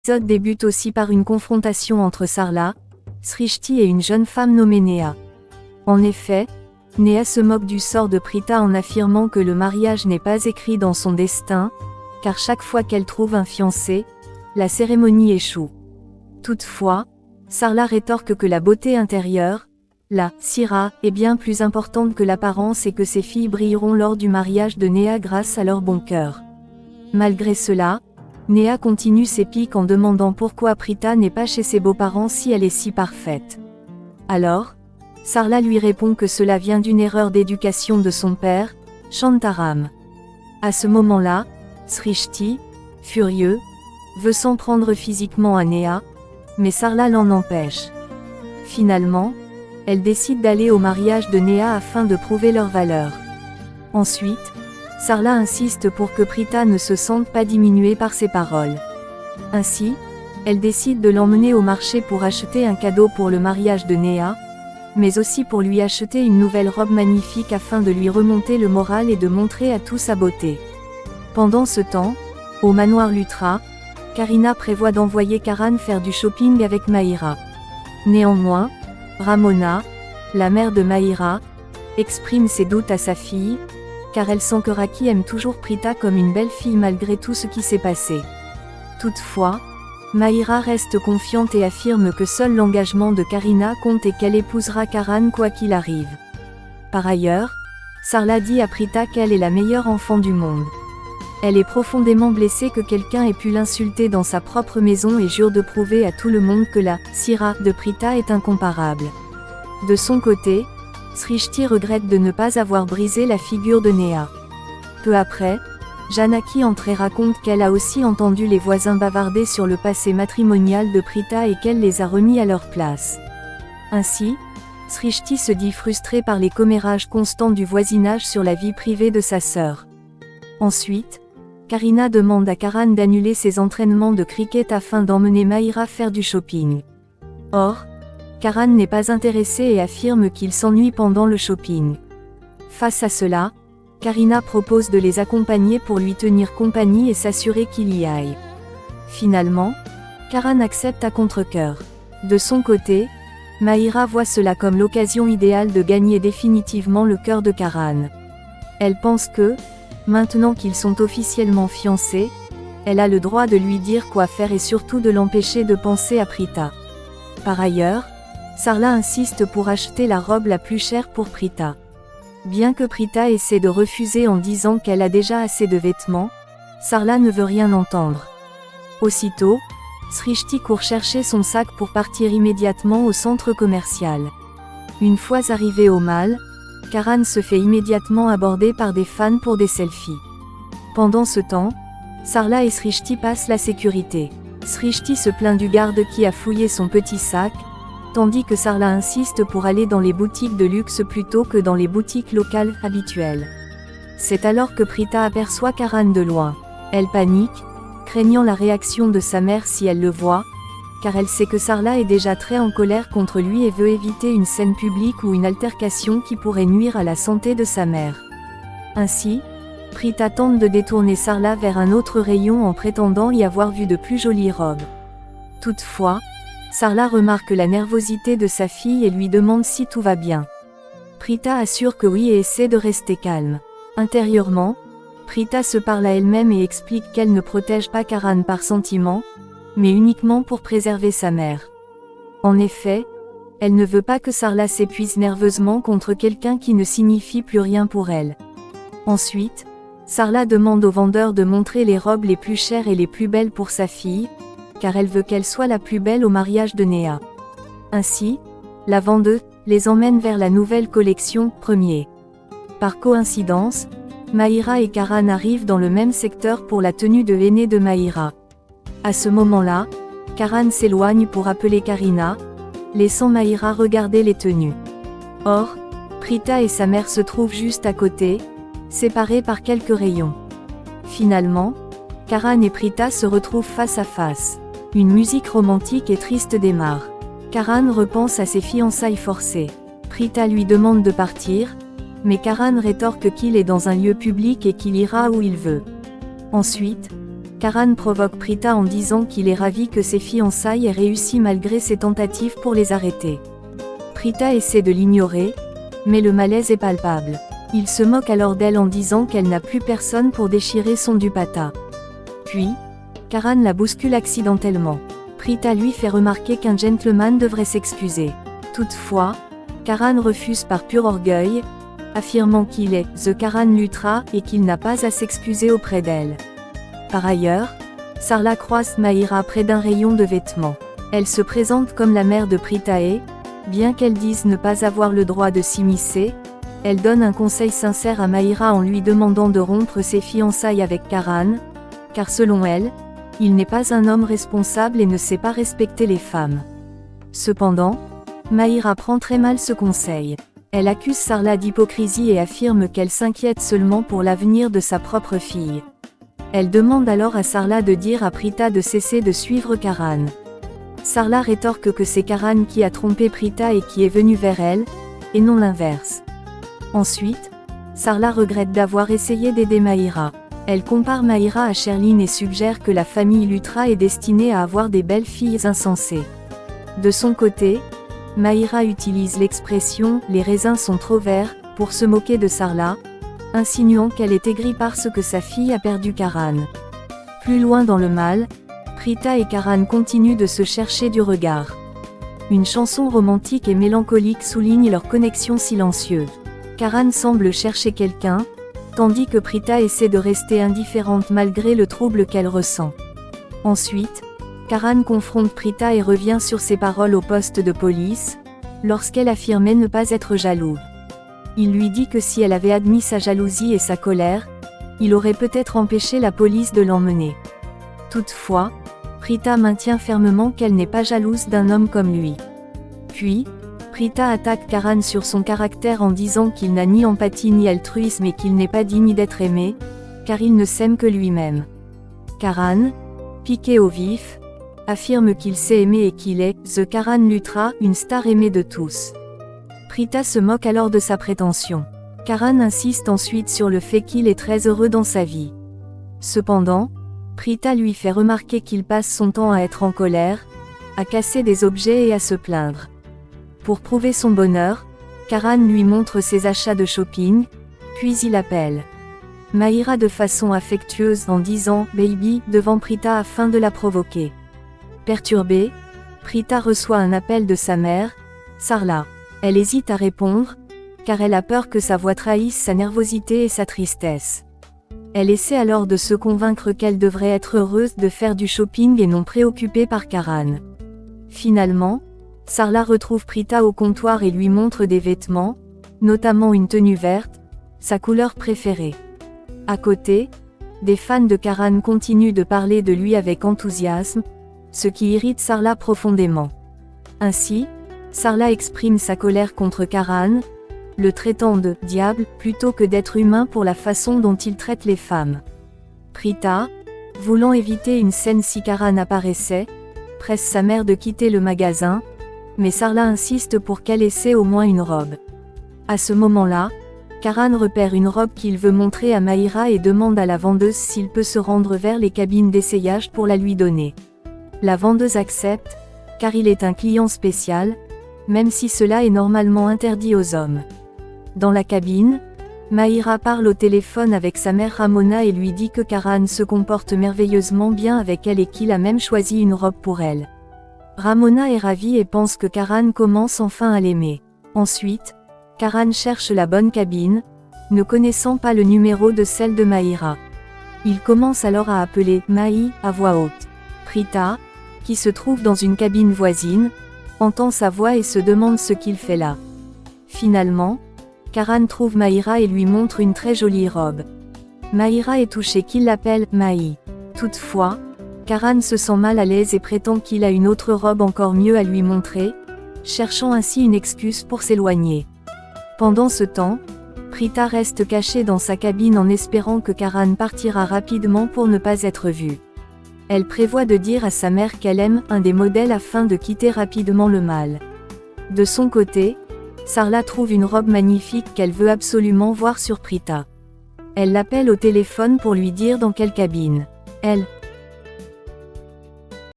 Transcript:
L'épisode débute aussi par une confrontation entre Sarla, Srishti et une jeune femme nommée Neha. En effet, Neha se moque du sort de Prita en affirmant que le mariage n'est pas écrit dans son destin, car chaque fois qu'elle trouve un fiancé, la cérémonie échoue. Toutefois, Sarla rétorque que la beauté intérieure, la sira, est bien plus importante que l'apparence et que ses filles brilleront lors du mariage de Neha grâce à leur bon cœur. Malgré cela, Neha continue ses piques en demandant pourquoi Prita n'est pas chez ses beaux-parents si elle est si parfaite. Alors, Sarla lui répond que cela vient d'une erreur d'éducation de son père, Shantaram. À ce moment-là, Srishti, furieux, veut s'en prendre physiquement à Neha, mais Sarla l'en empêche. Finalement, elle décide d'aller au mariage de Neha afin de prouver leur valeur. Ensuite, Sarla insiste pour que Prita ne se sente pas diminuée par ses paroles. Ainsi, elle décide de l'emmener au marché pour acheter un cadeau pour le mariage de Neha, mais aussi pour lui acheter une nouvelle robe magnifique afin de lui remonter le moral et de montrer à tout sa beauté. Pendant ce temps, au manoir Lutra, Karina prévoit d'envoyer Karan faire du shopping avec Mahira. Néanmoins, Ramona, la mère de Mahira, exprime ses doutes à sa fille, car elle sent que Raki aime toujours Prita comme une belle fille malgré tout ce qui s'est passé. Toutefois, Mahira reste confiante et affirme que seul l'engagement de Karina compte et qu'elle épousera Karan quoi qu'il arrive. Par ailleurs, Sarla dit à Prita qu'elle est la meilleure enfant du monde. Elle est profondément blessée que quelqu'un ait pu l'insulter dans sa propre maison et jure de prouver à tout le monde que la sira de Prita est incomparable. De son côté, Srishti regrette de ne pas avoir brisé la figure de Neha. Peu après, Janaki entre et raconte qu'elle a aussi entendu les voisins bavarder sur le passé matrimonial de Prita et qu'elle les a remis à leur place. Ainsi, Srishti se dit frustrée par les commérages constants du voisinage sur la vie privée de sa sœur. Ensuite, Karina demande à Karan d'annuler ses entraînements de cricket afin d'emmener Mahira faire du shopping. Or, Karan n'est pas intéressé et affirme qu'il s'ennuie pendant le shopping. Face à cela, Karina propose de les accompagner pour lui tenir compagnie et s'assurer qu'il y aille. Finalement, Karan accepte à contre-cœur. De son côté, Mahira voit cela comme l'occasion idéale de gagner définitivement le cœur de Karan. Elle pense que, maintenant qu'ils sont officiellement fiancés, elle a le droit de lui dire quoi faire et surtout de l'empêcher de penser à Prita. Par ailleurs, Sarla insiste pour acheter la robe la plus chère pour Prita. Bien que Prita essaie de refuser en disant qu'elle a déjà assez de vêtements, Sarla ne veut rien entendre. Aussitôt, Srishti court chercher son sac pour partir immédiatement au centre commercial. Une fois arrivé au mall, Karan se fait immédiatement aborder par des fans pour des selfies. Pendant ce temps, Sarla et Srishti passent la sécurité. Srishti se plaint du garde qui a fouillé son petit sac, tandis que Sarla insiste pour aller dans les boutiques de luxe plutôt que dans les boutiques locales habituelles. C'est alors que Prita aperçoit Karan de loin. Elle panique, craignant la réaction de sa mère si elle le voit, car elle sait que Sarla est déjà très en colère contre lui et veut éviter une scène publique ou une altercation qui pourrait nuire à la santé de sa mère. Ainsi, Prita tente de détourner Sarla vers un autre rayon en prétendant y avoir vu de plus jolies robes. Toutefois, Sarla remarque la nervosité de sa fille et lui demande si tout va bien. Prita assure que oui et essaie de rester calme. Intérieurement, Prita se parle à elle-même et explique qu'elle ne protège pas Karan par sentiment, mais uniquement pour préserver sa mère. En effet, elle ne veut pas que Sarla s'épuise nerveusement contre quelqu'un qui ne signifie plus rien pour elle. Ensuite, Sarla demande au vendeur de montrer les robes les plus chères et les plus belles pour sa fille, car elle veut qu'elle soit la plus belle au mariage de Neha. Ainsi, la vendeuse les emmène vers la nouvelle collection premier. Par coïncidence, Mahira et Karan arrivent dans le même secteur pour la tenue de l'aîné de Mahira. À ce moment-là, Karan s'éloigne pour appeler Karina, laissant Mahira regarder les tenues. Or, Prita et sa mère se trouvent juste à côté, séparés par quelques rayons. Finalement, Karan et Prita se retrouvent face à face. Une musique romantique et triste démarre. Karan repense à ses fiançailles forcées. Prita lui demande de partir, mais Karan rétorque qu'il est dans un lieu public et qu'il ira où il veut. Ensuite, Karan provoque Prita en disant qu'il est ravi que ses fiançailles aient réussi malgré ses tentatives pour les arrêter. Prita essaie de l'ignorer, mais le malaise est palpable. Il se moque alors d'elle en disant qu'elle n'a plus personne pour déchirer son dupatta. Puis, Karan la bouscule accidentellement. Prita lui fait remarquer qu'un gentleman devrait s'excuser. Toutefois, Karan refuse par pur orgueil, affirmant qu'il est The Karan Luthra et qu'il n'a pas à s'excuser auprès d'elle. Par ailleurs, Sarla croise Mahira près d'un rayon de vêtements. Elle se présente comme la mère de Prita et, bien qu'elle dise ne pas avoir le droit de s'immiscer, elle donne un conseil sincère à Mahira en lui demandant de rompre ses fiançailles avec Karan, car selon elle, il n'est pas un homme responsable et ne sait pas respecter les femmes. Cependant, Mahira prend très mal ce conseil. Elle accuse Sarla d'hypocrisie et affirme qu'elle s'inquiète seulement pour l'avenir de sa propre fille. Elle demande alors à Sarla de dire à Prita de cesser de suivre Karan. Sarla rétorque que c'est Karan qui a trompé Prita et qui est venu vers elle, et non l'inverse. Ensuite, Sarla regrette d'avoir essayé d'aider Mahira. Elle compare Mahira à Sherline et suggère que la famille Luthra est destinée à avoir des belles filles insensées. De son côté, Mahira utilise l'expression « les raisins sont trop verts » pour se moquer de Sarla, insinuant qu'elle est aigrie parce que sa fille a perdu Karan. Plus loin dans le mal, Prita et Karan continuent de se chercher du regard. Une chanson romantique et mélancolique souligne leur connexion silencieuse. Karan semble chercher quelqu'un, tandis que Prita essaie de rester indifférente malgré le trouble qu'elle ressent. Ensuite, Karan confronte Prita et revient sur ses paroles au poste de police, lorsqu'elle affirmait ne pas être jaloux. Il lui dit que si elle avait admis sa jalousie et sa colère, il aurait peut-être empêché la police de l'emmener. Toutefois, Prita maintient fermement qu'elle n'est pas jalouse d'un homme comme lui. Puis, Prita attaque Karan sur son caractère en disant qu'il n'a ni empathie ni altruisme et qu'il n'est pas digne d'être aimé, car il ne s'aime que lui-même. Karan, piqué au vif, affirme qu'il sait aimer et qu'il est, The Karan Luthra, une star aimée de tous. Prita se moque alors de sa prétention. Karan insiste ensuite sur le fait qu'il est très heureux dans sa vie. Cependant, Prita lui fait remarquer qu'il passe son temps à être en colère, à casser des objets et à se plaindre. Pour prouver son bonheur, Karan lui montre ses achats de shopping, puis il appelle Mahira de façon affectueuse en disant « baby » devant Prita afin de la provoquer. Perturbée, Prita reçoit un appel de sa mère, Sarla. Elle hésite à répondre, car elle a peur que sa voix trahisse sa nervosité et sa tristesse. Elle essaie alors de se convaincre qu'elle devrait être heureuse de faire du shopping et non préoccupée par Karan. Finalement, Sarla retrouve Prita au comptoir et lui montre des vêtements, notamment une tenue verte, sa couleur préférée. À côté, des fans de Karan continuent de parler de lui avec enthousiasme, ce qui irrite Sarla profondément. Ainsi, Sarla exprime sa colère contre Karan, le traitant de « diable » plutôt que d'être humain pour la façon dont il traite les femmes. Prita, voulant éviter une scène si Karan apparaissait, presse sa mère de quitter le magasin, mais Sarla insiste pour qu'elle essaie au moins une robe. À ce moment-là, Karan repère une robe qu'il veut montrer à Mahira et demande à la vendeuse s'il peut se rendre vers les cabines d'essayage pour la lui donner. La vendeuse accepte, car il est un client spécial, même si cela est normalement interdit aux hommes. Dans la cabine, Mahira parle au téléphone avec sa mère Ramona et lui dit que Karan se comporte merveilleusement bien avec elle et qu'il a même choisi une robe pour elle. Ramona est ravie et pense que Karan commence enfin à l'aimer. Ensuite, Karan cherche la bonne cabine, ne connaissant pas le numéro de celle de Mahira. Il commence alors à appeler « Mahi » à voix haute. Prita, qui se trouve dans une cabine voisine, entend sa voix et se demande ce qu'il fait là. Finalement, Karan trouve Mahira et lui montre une très jolie robe. Mahira est touchée qu'il l'appelle « Mahi ». Toutefois, Karan se sent mal à l'aise et prétend qu'il a une autre robe encore mieux à lui montrer, cherchant ainsi une excuse pour s'éloigner. Pendant ce temps, Prita reste cachée dans sa cabine en espérant que Karan partira rapidement pour ne pas être vue. Elle prévoit de dire à sa mère qu'elle aime un des modèles afin de quitter rapidement le mal. De son côté, Sarla trouve une robe magnifique qu'elle veut absolument voir sur Prita. Elle l'appelle au téléphone pour lui dire dans quelle cabine elle